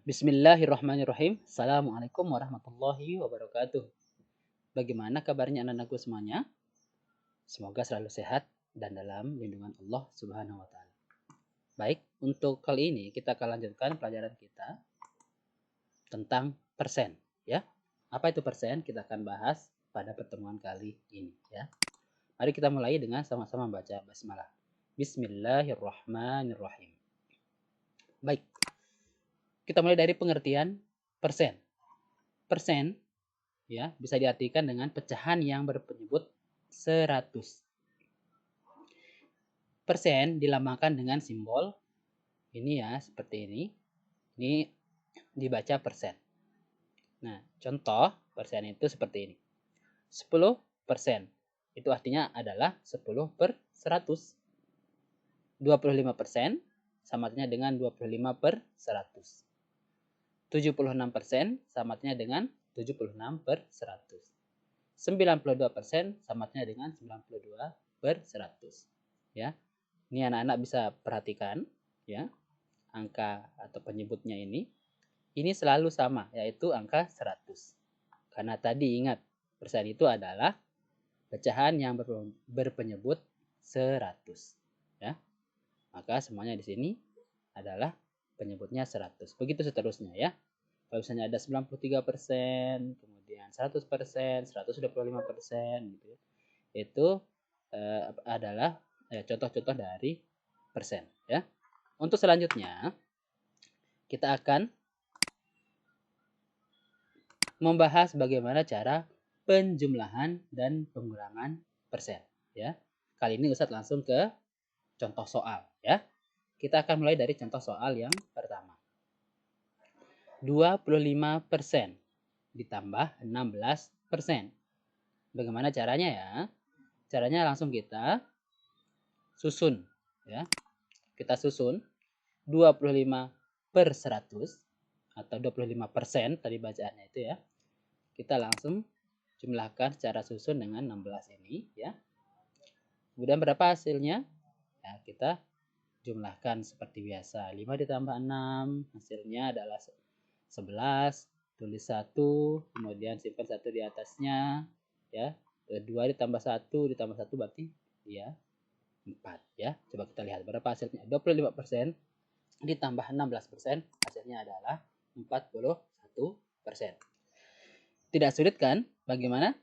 Bismillahirrahmanirrahim. Assalamualaikum warahmatullahi wabarakatuh. Bagaimana kabarnya anak-anakku semuanya? Semoga selalu sehat dan dalam lindungan Allah Subhanahu wa taala. Baik, untuk kali ini kita akan lanjutkan pelajaran kita tentang persen, ya. Apa itu persen? Kita akan bahas pada pertemuan kali ini, ya. Mari kita mulai dengan sama-sama membaca basmalah. Bismillahirrahmanirrahim. Baik, kita mulai dari pengertian persen. Persen ya bisa diartikan dengan pecahan yang berpenyebut 100. Persen dilambangkan dengan simbol ini ya, seperti ini. Ini dibaca persen. Nah, contoh persen itu seperti ini. 10% itu artinya adalah 10 per 100. 25% sama artinya dengan 25 per 100. 76% sama artinya dengan 76 per 100. 92% sama artinya dengan 92 per 100. Ya. Ini anak-anak bisa perhatikan ya. Angka atau penyebutnya ini selalu sama, yaitu angka 100. Karena tadi ingat, persen itu adalah pecahan yang berpenyebut 100. Ya. Maka semuanya di sini adalah penyebutnya 100. Begitu seterusnya ya. Kalau misalnya ada 93%, kemudian 100%, 125% gitu ya. Itu adalah contoh-contoh dari persen ya. Untuk selanjutnya kita akan membahas bagaimana cara penjumlahan dan pengurangan persen ya. Kali ini Ustadz langsung ke contoh soal ya. Kita akan mulai dari contoh soal yang pertama. 25% ditambah 16%. Bagaimana caranya ya? Caranya langsung kita susun ya. Kita susun 25 per 100 atau 25% tadi bacaannya itu ya. Kita langsung jumlahkan secara susun dengan 16 ini ya. Kemudian berapa hasilnya? Ya, kita jumlahkan seperti biasa. 5 ditambah 6 hasilnya adalah 11. Tulis 1, kemudian simpan 1 di atasnya ya. 2 ditambah 1 berarti ya 4 ya. Coba kita lihat berapa hasilnya. 25% ditambah 16% hasilnya adalah 41%. Tidak sulit kan? Bagaimana?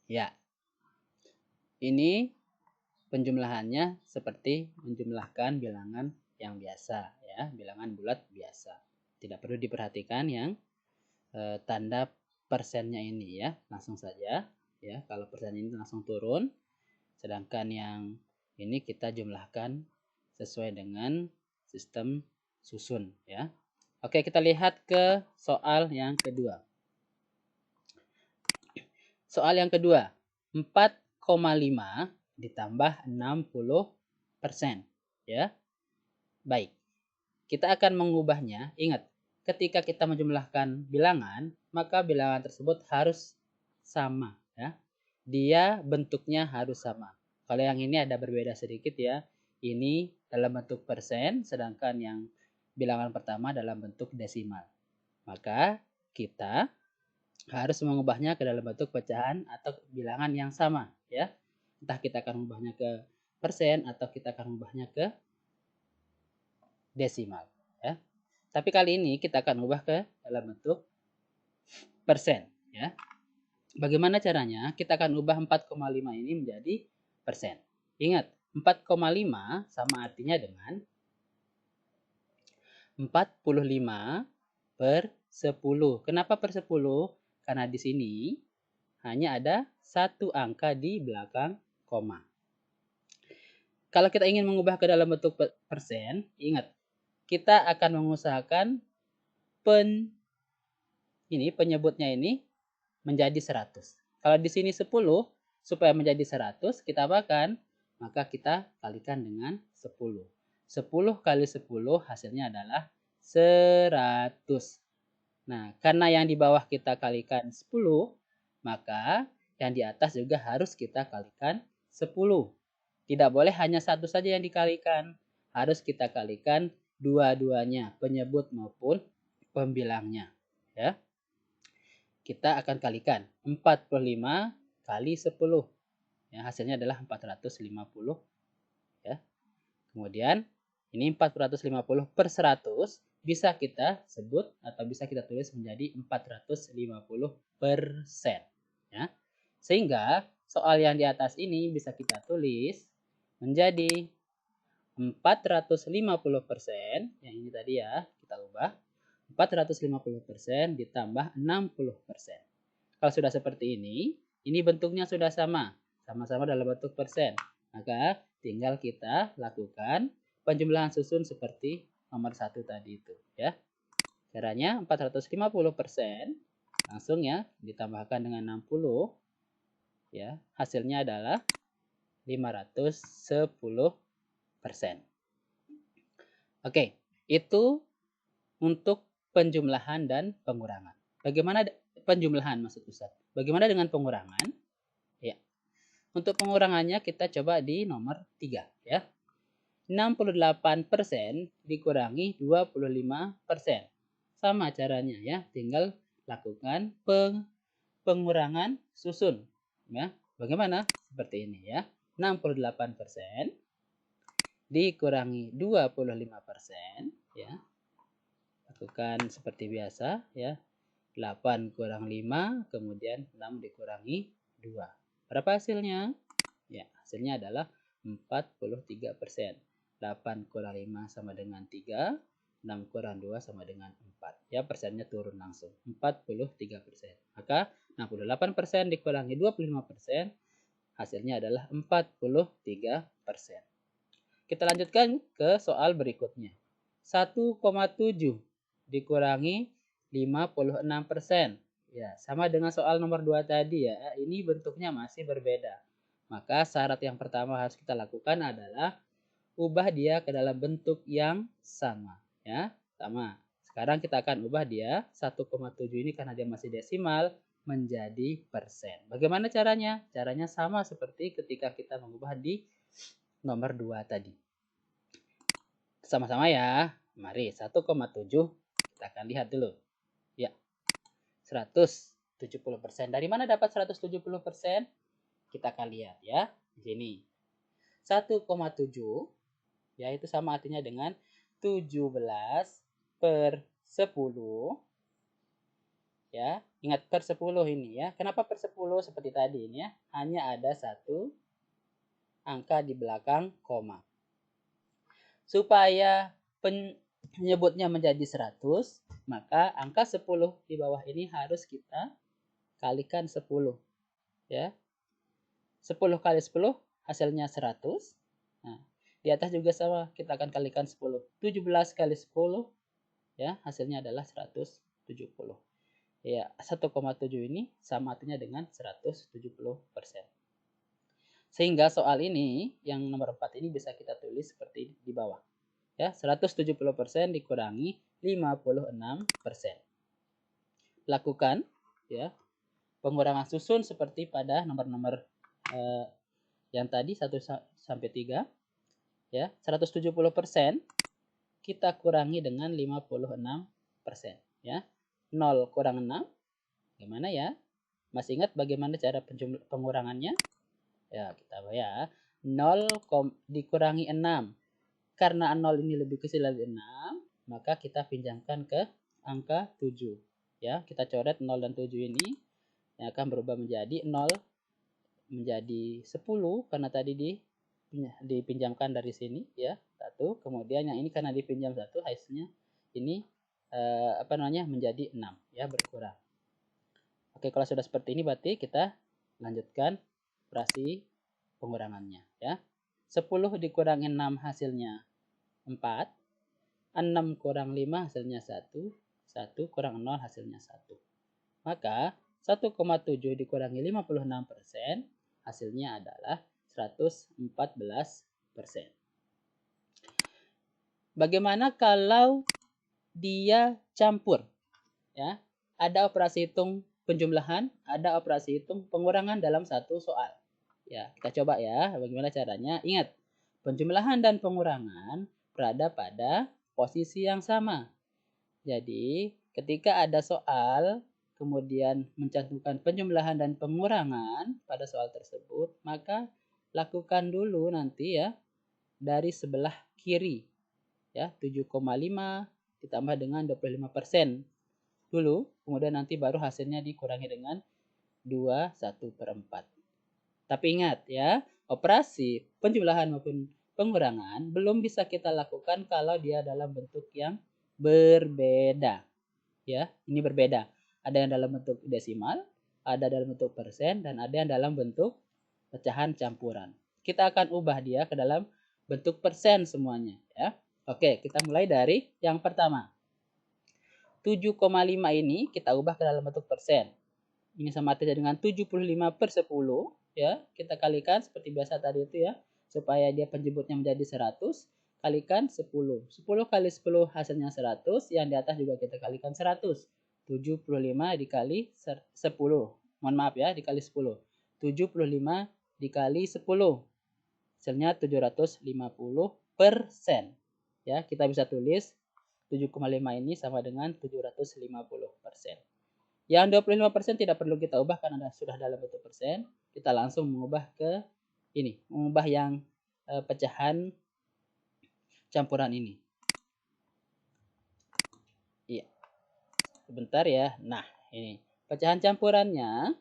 Ya. Ini penjumlahannya seperti menjumlahkan bilangan yang biasa ya, bilangan bulat biasa. Tidak perlu diperhatikan yang tanda persennya ini ya, langsung saja ya. Kalau persen ini langsung turun, sedangkan yang ini kita jumlahkan sesuai dengan sistem susun ya. Oke, kita lihat ke soal yang kedua. Soal yang kedua, 4,5 ditambah 60% ya. Baik. Kita akan mengubahnya. Ingat, ketika kita menjumlahkan bilangan, maka bilangan tersebut harus sama ya. Dia bentuknya harus sama. Kalau yang ini ada berbeda sedikit ya. Ini dalam bentuk persen, sedangkan yang bilangan pertama dalam bentuk desimal. Maka kita harus mengubahnya ke dalam bentuk pecahan atau bilangan yang sama ya. Entah kita akan mengubahnya ke persen atau kita akan mengubahnya ke desimal ya. Tapi kali ini kita akan ubah ke dalam bentuk persen ya. Bagaimana caranya? Kita akan ubah 4,5 ini menjadi persen. Ingat, 4,5 sama artinya dengan 45 per 10. Kenapa per 10? Karena di sini hanya ada satu angka di belakang koma. Kalau kita ingin mengubah ke dalam bentuk persen, ingat, kita akan mengusahakan penyebutnya ini menjadi 100. Kalau di sini 10, supaya menjadi 100, kita apakan? Maka kita kalikan dengan 10. 10 kali 10 hasilnya adalah 100. Nah, karena yang di bawah kita kalikan 10, maka yang di atas juga harus kita kalikan 10. Tidak boleh hanya satu saja yang dikalikan. Harus kita kalikan dua-duanya, penyebut maupun pembilangnya. Ya. Kita akan kalikan 45 kali 10. Ya, hasilnya adalah 450. Ya. Kemudian ini 450 per 100 bisa kita sebut atau bisa kita tulis menjadi 450%. Ya. Sehingga soal yang di atas ini bisa kita tulis menjadi 450%, yang ini tadi ya, kita ubah. 450% ditambah 60%. Kalau sudah seperti ini bentuknya sudah sama. Sama-sama dalam bentuk persen. Maka tinggal kita lakukan penjumlahan susun seperti nomor 1 tadi itu. Ya. Caranya 450% langsung ya ditambahkan dengan 60. Ya, hasilnya adalah 510%. Oke, itu untuk penjumlahan dan pengurangan. Bagaimana penjumlahan maksud Ustaz? Bagaimana dengan pengurangan? Ya. Untuk pengurangannya kita coba di nomor 3 ya. 68% dikurangi 25%. Sama caranya ya, tinggal lakukan pengurangan susun ya. Bagaimana? Seperti ini ya. 68% dikurangi 25% ya. Lakukan seperti biasa ya. 8 kurang 5, kemudian 6 dikurangi 2. Berapa hasilnya? Ya, hasilnya adalah 43%. 8 kurang 5 sama dengan 3, 6 kurang 2 sama dengan 4. Ya, persennya turun langsung. 43%. Maka 68% dikurangi 25%, hasilnya adalah 43%. Kita lanjutkan ke soal berikutnya. 1,7 dikurangi 56%. Ya, sama dengan soal nomor 2 tadi ya. Ini bentuknya masih berbeda. Maka syarat yang pertama harus kita lakukan adalah ubah dia ke dalam bentuk yang sama. Ya, sama. Sekarang kita akan ubah dia 1,7 ini karena dia masih desimal menjadi persen. Bagaimana caranya? Caranya sama seperti ketika kita mengubah di nomor 2 tadi. Sama-sama ya. Mari 1,7 kita akan lihat dulu. Ya. 170%. Dari mana dapat 170%? Kita akan lihat ya. Di sini. 1,7 ya itu sama artinya dengan 17 per 10. Ya, ingat per 10 ini ya. Kenapa per 10 seperti tadi ini ya? Hanya ada satu angka di belakang koma. Supaya penyebutnya menjadi 100, maka angka 10 di bawah ini harus kita kalikan 10. Ya. 10 kali 10 hasilnya 100. Nah, di atas juga sama, kita akan kalikan 10. 17 kali 10 ya, hasilnya adalah 170. Ya, 1,7 ini sama artinya dengan 170%. Sehingga soal ini yang nomor 4 ini bisa kita tulis seperti di bawah. Ya, 170% dikurangi 56%. Lakukan ya pengurangan susun seperti pada nomor-nomor yang tadi 1 sampai 3. Ya, 170% kita kurangi dengan 56%. Ya, 0 kurang 6. Gimana ya? Masih ingat bagaimana cara pengurangannya? Ya, kita ya. 0 dikurangi 6. Karena 0 ini lebih kecil dari 6, maka kita pinjamkan ke angka 7. Ya, kita coret 0 dan 7 ini yang akan berubah menjadi 0 menjadi 10 karena tadi dipinjamkan dari sini ya, 1. Kemudian yang ini karena dipinjam 1, hasilnya ini menjadi 6 ya, berkurang. Oke, kalau sudah seperti ini berarti kita lanjutkan operasi pengurangannya ya. 10 dikurangi 6 hasilnya 4. 6 kurang 5 hasilnya 1. 1 kurang 0 hasilnya 1. Maka 1,7 dikurangi 56% hasilnya adalah 114%. Bagaimana kalau dia campur? Ya, ada operasi hitung penjumlahan, ada operasi hitung pengurangan dalam satu soal. Ya, kita coba ya, bagaimana caranya. Ingat, penjumlahan dan pengurangan berada pada posisi yang sama. Jadi, ketika ada soal kemudian mencantumkan penjumlahan dan pengurangan pada soal tersebut, maka lakukan dulu nanti ya dari sebelah kiri ya 7,5 ditambah dengan 25% dulu, kemudian nanti baru hasilnya dikurangi dengan 21/4. Tapi ingat ya, operasi penjumlahan maupun pengurangan belum bisa kita lakukan kalau dia dalam bentuk yang berbeda. Ya, ini berbeda. Ada yang dalam bentuk desimal, ada dalam bentuk persen, dan ada yang dalam bentuk pecahan campuran. Kita akan ubah dia ke dalam bentuk persen semuanya ya. Oke, kita mulai dari yang pertama. 7,5 ini kita ubah ke dalam bentuk persen. Ini sama artinya dengan 75/10 ya. Kita kalikan seperti biasa tadi itu ya, supaya dia penjemputnya menjadi 100, kalikan 10. 10 kali 10 hasilnya 100, yang di atas juga kita kalikan 100. 75 dikali 10. Mohon maaf ya, dikali 10. 75 dikali 10. Hasilnya 750%. Ya, kita bisa tulis 7,5 ini sama dengan 750%. Yang 25% tidak perlu kita ubah karena sudah dalam bentuk persen. Kita langsung mengubah ke ini, mengubah yang pecahan campuran ini. Iya. Sebentar ya. Nah, ini pecahan campurannya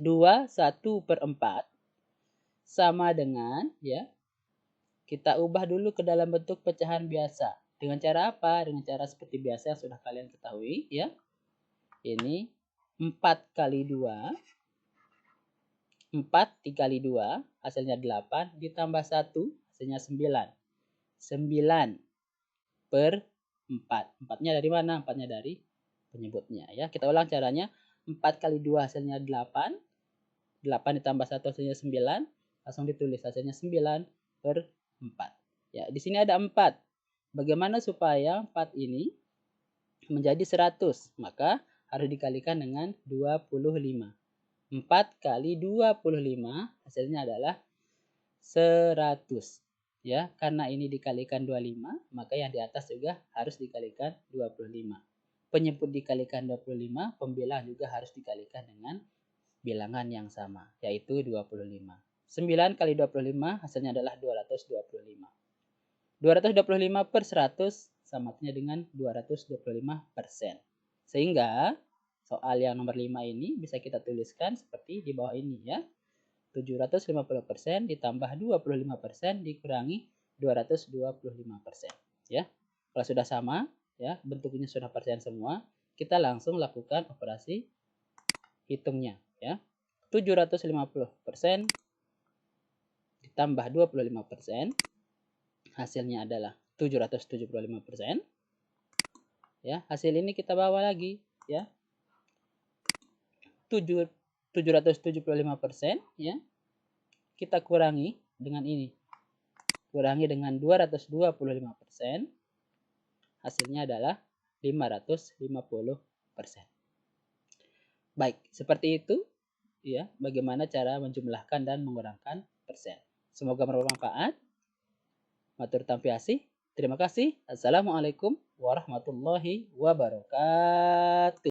21/4 sama dengan ya. Kita ubah dulu ke dalam bentuk pecahan biasa. Dengan cara apa? Dengan cara seperti biasa yang sudah kalian ketahui ya. Ini 4 kali 2. 4 dikali 2 hasilnya 8 ditambah 1 hasilnya 9. 9 per 4. 4-nya dari mana? 4-nya dari penyebutnya ya. Kita ulang caranya. 4 kali 2 hasilnya 8. 8 ditambah 1 hasilnya 9. Langsung ditulis hasilnya 9 per 4. Ya, di sini ada 4. Bagaimana supaya 4 ini menjadi 100? Maka harus dikalikan dengan 25. 4 kali 25 hasilnya adalah 100. Ya, karena ini dikalikan 25, maka yang di atas juga harus dikalikan 25. Penyebut dikalikan 25, pembilang juga harus dikalikan dengan bilangan yang sama, yaitu 25. 9 kali 25 hasilnya adalah 225. 225 per 100 sama dengan 225%. Sehingga soal yang nomor 5 ini bisa kita tuliskan seperti di bawah ini ya. 750% ditambah 25% dikurangi 225%. Ya. Kalau sudah sama, ya, bentuknya sudah persen semua, kita langsung lakukan operasi hitungnya ya. 750% ditambah 25%, hasilnya adalah 775%. Ya, hasil ini kita bawa lagi ya. 775% ya. Kita kurangi dengan ini. Kurangi dengan 225%. Hasilnya adalah 550%. Baik, seperti itu ya, bagaimana cara menjumlahkan dan mengurangkan persen. Semoga bermanfaat. Matur tampi asih. Terima kasih. Assalamualaikum warahmatullahi wabarakatuh.